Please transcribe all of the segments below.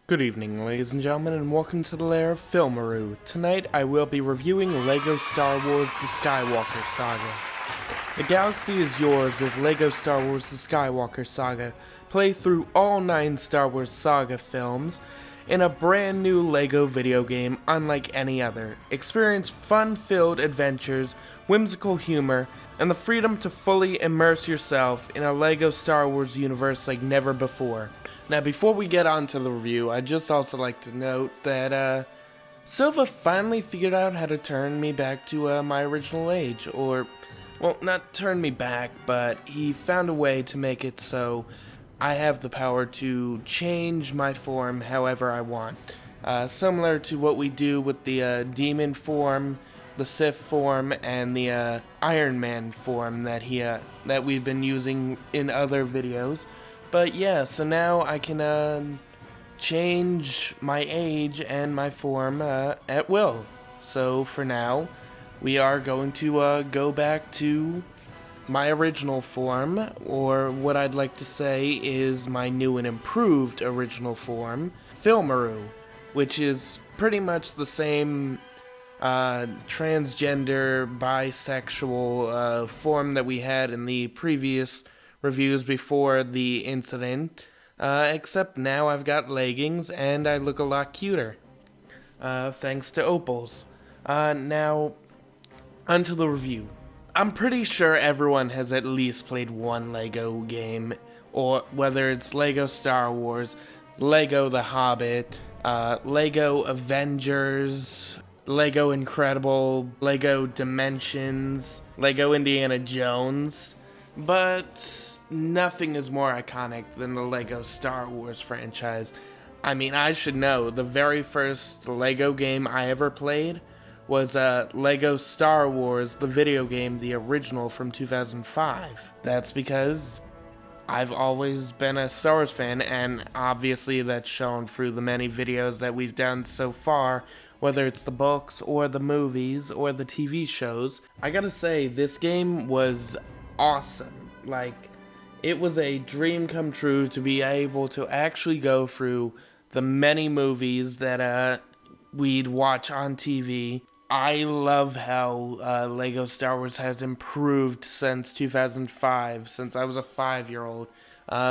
Good evening, ladies and gentlemen, and welcome to the lair of Filmaru. Tonight I will be reviewing LEGO Star Wars The Skywalker Saga. The galaxy is yours with LEGO Star Wars The Skywalker Saga. Play through all 9 Star Wars Saga films in a brand new LEGO video game unlike any other. Experience fun-filled adventures, whimsical humor, and the freedom to fully immerse yourself in a LEGO Star Wars universe like never before. Now, before we get on to the review, I'd just also like to note that, Silva finally figured out how to turn me back to, my original age, or, well, not turn me back, but he found a way to make it so I have the power to change my form however I want. Similar to what we do with the, Demon form, the Sith form, and the, Iron Man form that we've been using in other videos. But yeah, so now I can change my age and my form at will. So for now, we are going to go back to my original form, or what I'd like to say is my new and improved original form, Filmaru, which is pretty much the same transgender, bisexual form that we had in the previous reviews before the incident, except now I've got leggings and I look a lot cuter, thanks to opals. Now, onto the review. I'm pretty sure everyone has at least played one LEGO game, or whether it's LEGO Star Wars, LEGO The Hobbit, LEGO Avengers, LEGO Incredible, LEGO Dimensions, LEGO Indiana Jones, but nothing is more iconic than the LEGO Star Wars franchise. I mean, I should know, the very first LEGO game I ever played was LEGO Star Wars, the video game, the original from 2005. That's because I've always been a Star Wars fan, and obviously that's shown through the many videos that we've done so far, whether it's the books or the movies or the TV shows. I gotta say, this game was awesome. Like, it was a dream come true to be able to actually go through the many movies that we'd watch on TV. I love how LEGO Star Wars has improved since 2005, since I was a 5-year-old,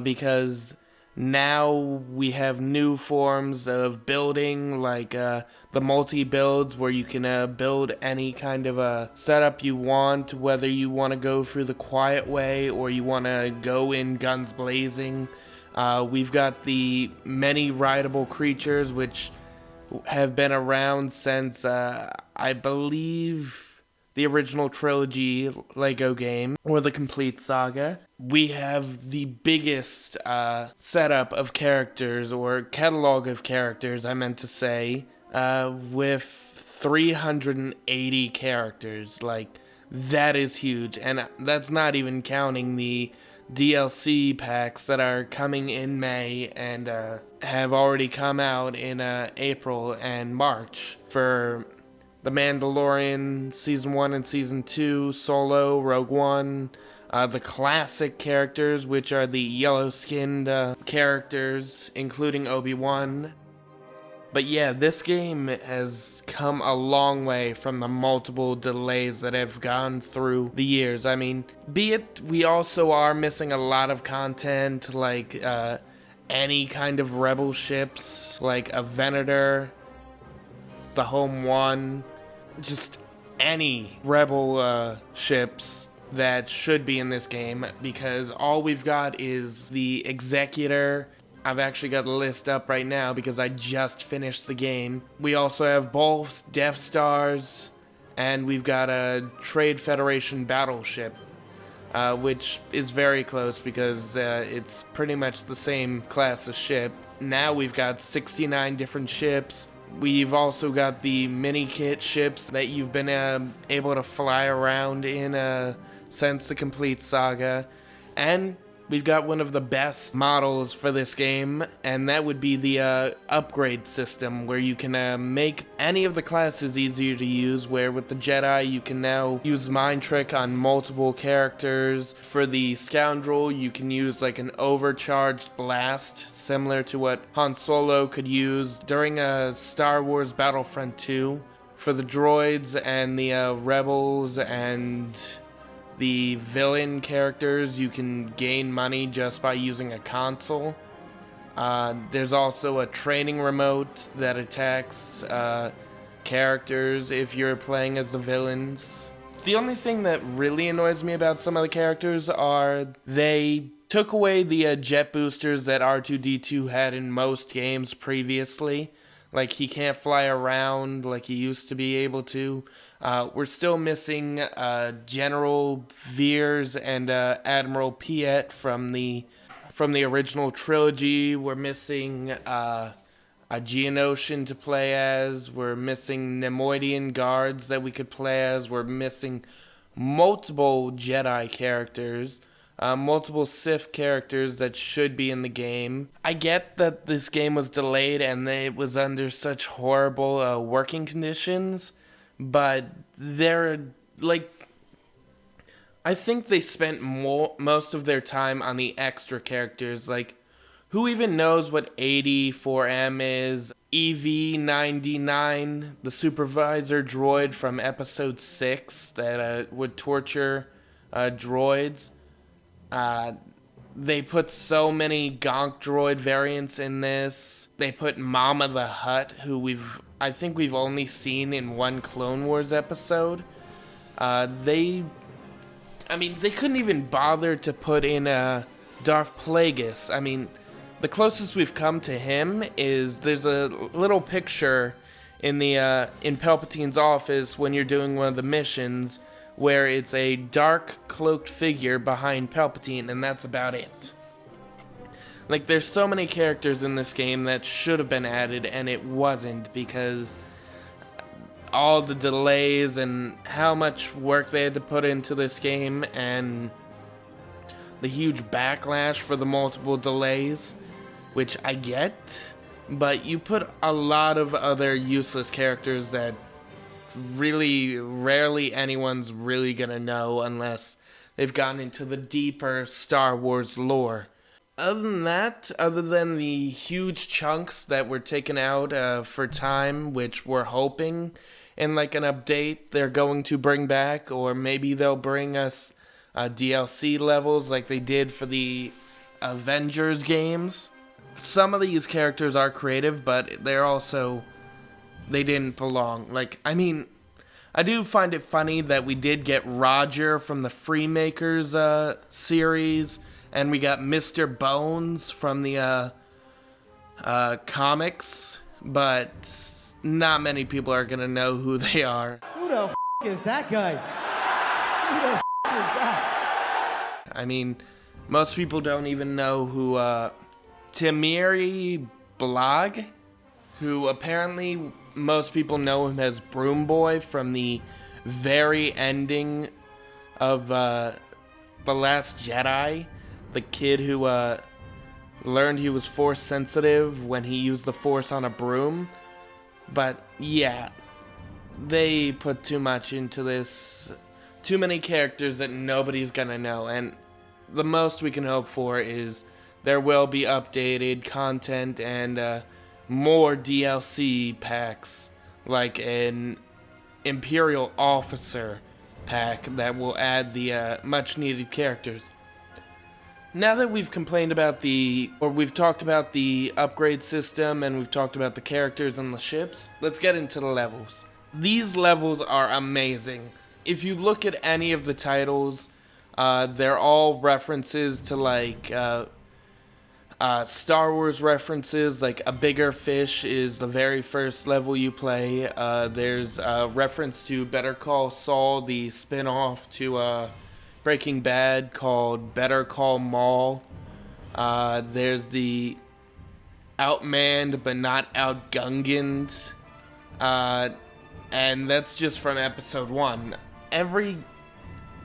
because now we have new forms of building, like the multi-builds, where you can build any kind of a setup you want, whether you want to go through the quiet way or you want to go in guns blazing. We've got the many rideable creatures, which have been around since, I believe, the original trilogy LEGO game, or the complete saga. We have the biggest setup of characters, or catalog of characters, I meant to say, with 380 characters. Like, that is huge, and that's not even counting the DLC packs that are coming in May and have already come out in April and March for The Mandalorian Season 1 and Season 2, Solo, Rogue One, the classic characters, which are the yellow-skinned characters, including Obi-Wan. But yeah, this game has come a long way from the multiple delays that have gone through the years. I mean, be it we also are missing a lot of content, like any kind of rebel ships, like a Venator, the Home One, just any rebel ships that should be in this game, because all we've got is the Executor. I've actually got the list up right now because I just finished the game. We also have both Death Stars, and we've got a Trade Federation battleship, which is very close because it's pretty much the same class of ship. Now we've got 69 different ships. We've also got the mini-kit ships that you've been able to fly around in since the complete saga. And we've got one of the best models for this game, and that would be the upgrade system, where you can make any of the classes easier to use, where with the Jedi you can now use Mind Trick on multiple characters. For the Scoundrel, you can use like an overcharged blast, similar to what Han Solo could use during Star Wars Battlefront 2. For the droids and the rebels and the villain characters, you can gain money just by using a console. There's also a training remote that attacks characters if you're playing as the villains. The only thing that really annoys me about some of the characters are they took away the jet boosters that R2-D2 had in most games previously. Like, he can't fly around like he used to be able to. We're still missing General Veers and Admiral Piet from the original trilogy. We're missing a Geonosian to play as. We're missing Nemoidian guards that we could play as. We're missing multiple Jedi characters. Multiple Sith characters that should be in the game. I get that this game was delayed and it was under such horrible working conditions, but I think they spent most of their time on the extra characters. Like, who even knows what 84M is? EV-99, the supervisor droid from episode 6 that would torture droids. They put so many Gonk droid variants in this. They put Mama the Hutt, who I think we've only seen in one Clone Wars episode. They couldn't even bother to put in Darth Plagueis. I mean, the closest we've come to him is there's a little picture in Palpatine's office when you're doing one of the missions, where it's a dark cloaked figure behind Palpatine, and that's about it. Like, there's so many characters in this game that should have been added, and it wasn't, because all the delays and how much work they had to put into this game, and the huge backlash for the multiple delays, which I get, but you put a lot of other useless characters that really rarely anyone's really gonna know unless they've gotten into the deeper Star Wars lore. Other than that, other than the huge chunks that were taken out for time, which we're hoping in like an update they're going to bring back, or maybe they'll bring us DLC levels like they did for the Avengers games. Some of these characters are creative, but they didn't belong. Like, I mean, I do find it funny that we did get Roger from the Freemakers series, and we got Mr. Bones from the comics, but not many people are gonna know who they are. Who the f*** is that guy? Who the f*** is that? I mean, most people don't even know who Timiri Blog, who apparently most people know him as Broom Boy from the very ending of The Last Jedi. The kid who learned he was Force sensitive when he used the Force on a broom. But yeah, they put too much into this. Too many characters that nobody's gonna know. And the most we can hope for is there will be updated content and more DLC packs, like an Imperial Officer pack that will add the much needed characters. Now that we've complained about we've talked about the upgrade system and we've talked about the characters and the ships, let's get into the levels. These levels are amazing. If you look at any of the titles, they're all references to like Star Wars references. Like a bigger fish is the very first level you play. There's a reference to Better Call Saul, the spin-off to Breaking Bad called Better Call Maul. There's the Outmanned but not outgunged. And that's just from episode 1. Every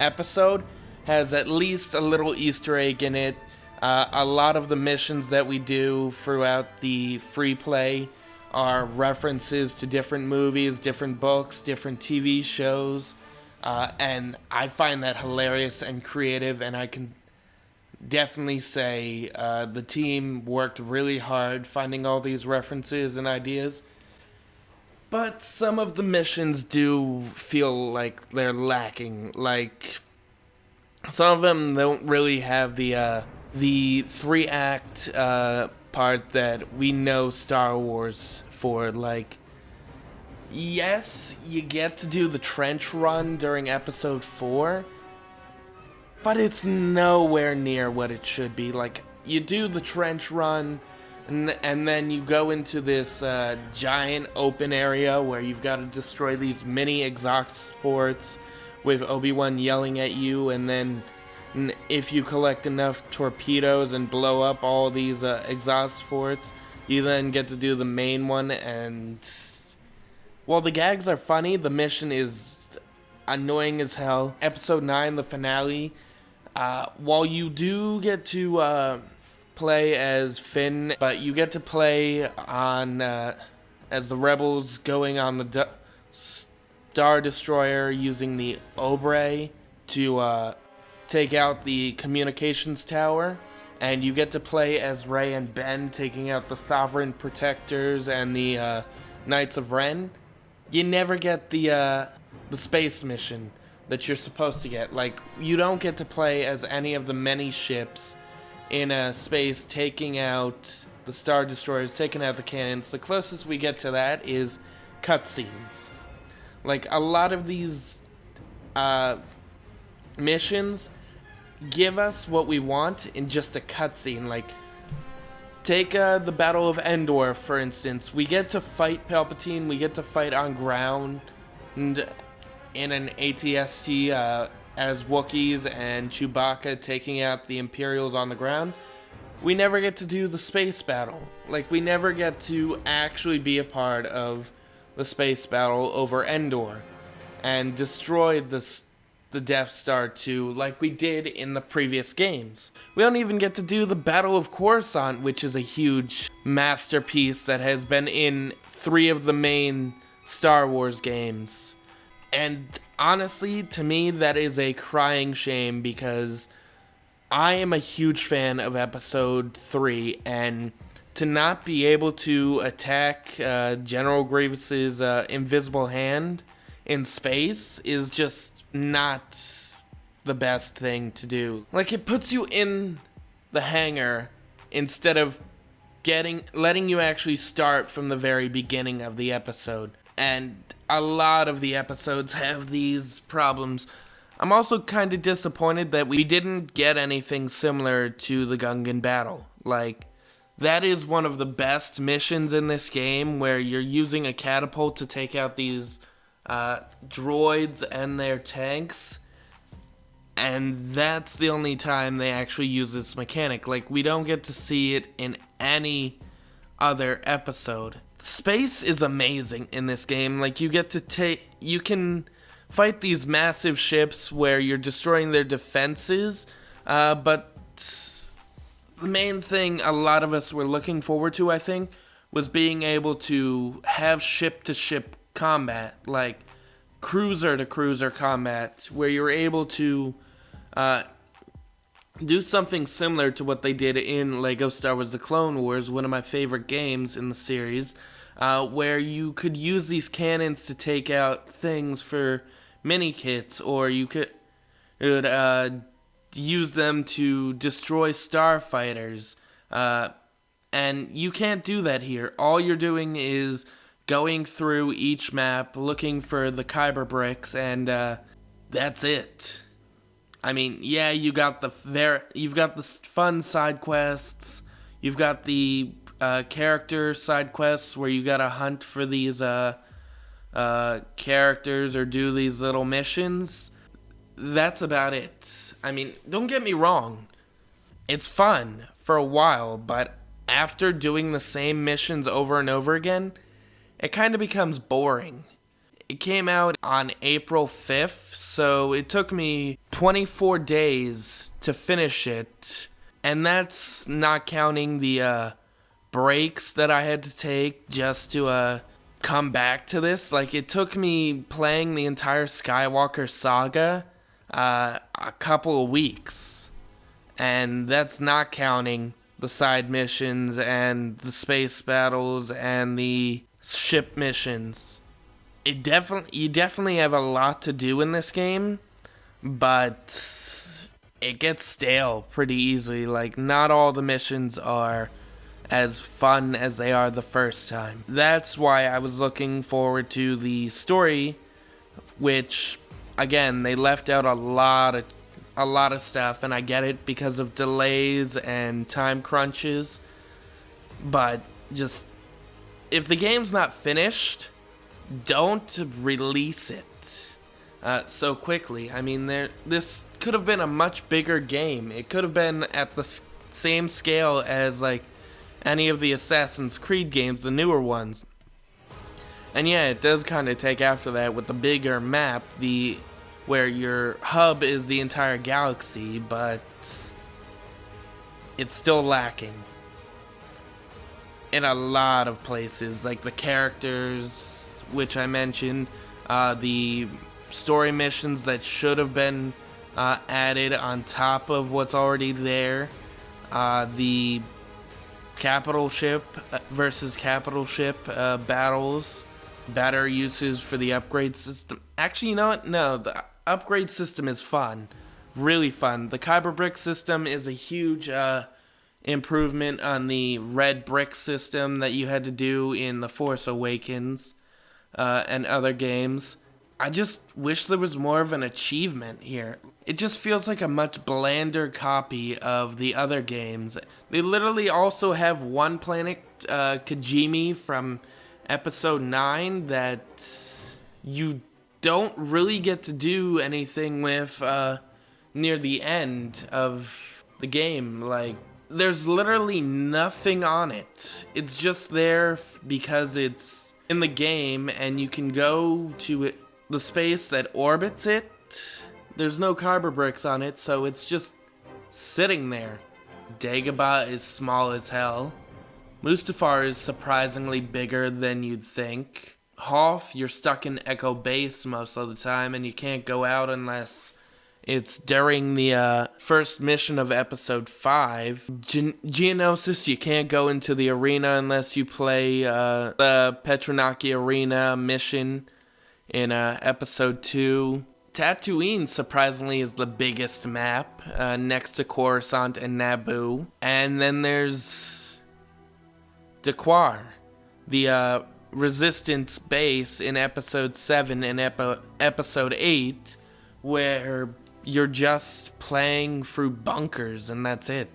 episode has at least a little Easter egg in it A lot of the missions that we do throughout the free play are references to different movies, different books, different TV shows, and I find that hilarious and creative, and I can definitely say the team worked really hard finding all these references and ideas. But some of the missions do feel like they're lacking. Like, some of them don't really have the 3-act part that we know Star Wars for. Like, yes, you get to do the trench run during episode 4, but it's nowhere near what it should be. Like, you do the trench run, and then you go into this giant open area where you've got to destroy these mini exhaust ports with Obi-Wan yelling at you, and then if you collect enough torpedoes and blow up all these exhaust ports, you then get to do the main one, and while the gags are funny, the mission is annoying as hell. Episode 9, the finale, while you do get to play as Finn, but you get to play on as the rebels going on the Star Destroyer using the Obrey to take out the communications tower, and you get to play as Rey and Ben taking out the Sovereign Protectors and the Knights of Ren. You never get the space mission that you're supposed to get. Like, you don't get to play as any of the many ships in a space taking out the Star Destroyers, taking out the cannons. The closest we get to that is cutscenes. Like, a lot of these missions give us what we want in just a cutscene. Like, take the Battle of Endor, for instance. We get to fight Palpatine, we get to fight on ground, and in an ATST as Wookiees and Chewbacca taking out the Imperials on the ground. We never get to do the space battle. Like, we never get to actually be a part of the space battle over Endor and destroy the Death Star 2 like we did in the previous games. We don't even get to do the Battle of Coruscant, which is a huge masterpiece that has been in 3 of the main Star Wars games. And honestly, to me, that is a crying shame, because I am a huge fan of Episode 3, and to not be able to attack General Grievous's invisible hand in space is just not the best thing to do. Like, it puts you in the hangar instead of letting you actually start from the very beginning of the episode. And a lot of the episodes have these problems. I'm also kind of disappointed that we didn't get anything similar to the Gungan battle. Like, that is one of the best missions in this game, where you're using a catapult to take out these droids and their tanks. And that's the only time they actually use this mechanic. Like, we don't get to see it in any other episode. Space is amazing in this game. Like, you can fight these massive ships where you're destroying their defenses, but the main thing a lot of us were looking forward to, I think, was being able to have ship-to-ship combat, like cruiser-to-cruiser combat, where you're able to do something similar to what they did in LEGO Star Wars The Clone Wars, one of my favorite games in the series, where you could use these cannons to take out things for mini-kits, or you could use them to destroy starfighters. And you can't do that here. All you're doing is going through each map, looking for the Kyber bricks, and that's it. I mean, yeah, you've got the fun side quests. You've got the character side quests where you gotta hunt for these characters or do these little missions. That's about it. I mean, don't get me wrong. It's fun for a while, but after doing the same missions over and over again, it kind of becomes boring. It came out on April 5th, so it took me 24 days to finish it, And that's not counting the breaks that I had to take just to come back to this. Like, it took me playing the entire Skywalker Saga a couple of weeks. And that's not counting the side missions and the space battles and the ship missions. You definitely have a lot to do in this game, but it gets stale pretty easily. Like, not all the missions are as fun as they are the first time. That's why I was looking forward to the story, which, again, they left out a lot of stuff, and I get it because of delays and time crunches. But just, if the game's not finished, don't release it so quickly. I mean, this could have been a much bigger game. It could have been at the same scale as like any of the Assassin's Creed games, the newer ones. And yeah, it does kind of take after that with the bigger map, where your hub is the entire galaxy, but it's still lacking in a lot of places. Like the characters, which I mentioned, the story missions that should have been added on top of what's already there, the capital ship versus capital ship battles, better uses for the upgrade system. Actually, you know what? No, the upgrade system is fun, really fun. The Kyber brick system is a huge improvement on the red brick system that you had to do in The Force Awakens and other games. I just wish there was more of an achievement here. It just feels like a much blander copy of the other games. They literally also have one planet, Kijimi from Episode 9, that you don't really get to do anything with near the end of the game. Like, there's literally nothing on it. It's just there because it's in the game, and you can go to the space that orbits it. There's no Kyber bricks on it, so it's just sitting there. Dagobah is small as hell. Mustafar is surprisingly bigger than you'd think. Hoth, you're stuck in Echo Base most of the time, and you can't go out unless it's during the first mission of Episode 5. Geonosis, you can't go into the arena unless you play the Petronaki Arena mission in Episode 2. Tatooine, surprisingly, is the biggest map, next to Coruscant and Naboo. And then there's Dakwar, the Resistance base in Episode 7 and Episode 8, where you're just playing through bunkers, and that's it.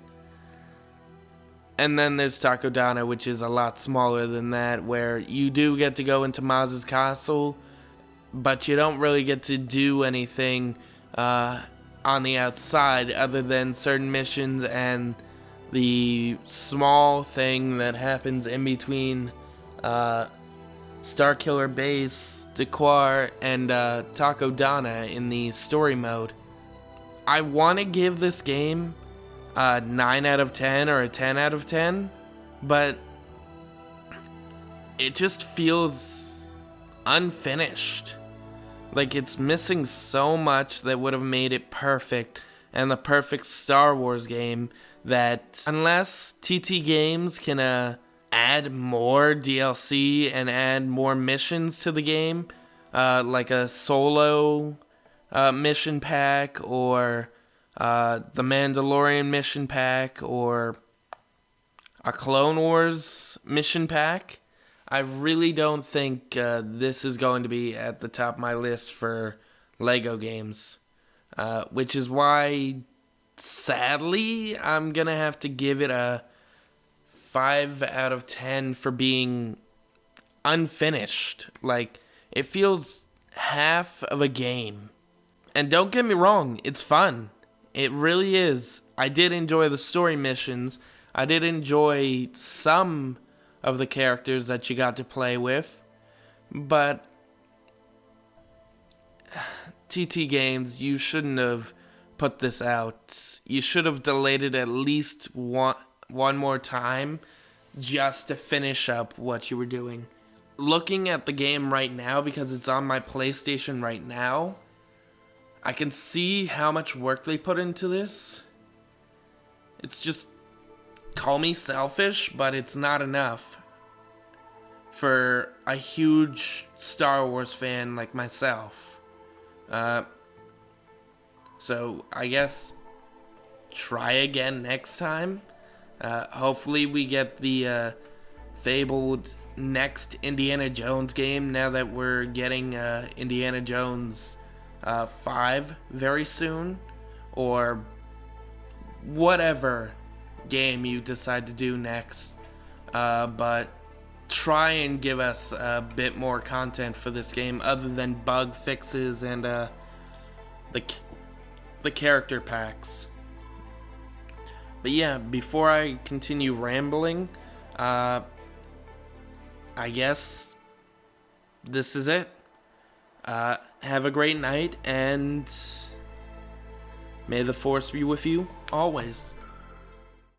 And then there's Takodana, which is a lot smaller than that, where you do get to go into Maz's castle, but you don't really get to do anything on the outside other than certain missions and the small thing that happens in between Starkiller Base, Dakwar, and Takodana in the story mode. I want to give this game a 9 out of 10 or a 10 out of 10, but it just feels unfinished. Like, it's missing so much that would have made it perfect, and the perfect Star Wars game, that unless TT Games can add more DLC and add more missions to the game, like a solo mission pack, or the Mandalorian mission pack, or a Clone Wars mission pack, I really don't think this is going to be at the top of my list for LEGO games. Which is why, sadly, I'm going to have to give it a 5 out of 10 for being unfinished. Like, it feels half of a game. And don't get me wrong, it's fun. It really is. I did enjoy the story missions. I did enjoy some of the characters that you got to play with. But TT Games, you shouldn't have put this out. You should have delayed it at least one more time just to finish up what you were doing. Looking at the game right now, because it's on my PlayStation right now, I can see how much work they put into this. It's just, call me selfish, but it's not enough for a huge Star Wars fan like myself. So I guess try again next time. Hopefully we get the fabled next Indiana Jones game now that we're getting Indiana Jones 5 very soon, or whatever game you decide to do next. But try and give us a bit more content for this game other than bug fixes and the character packs. But yeah, before I continue rambling, I guess this is it. Have a great night, and may the Force be with you always.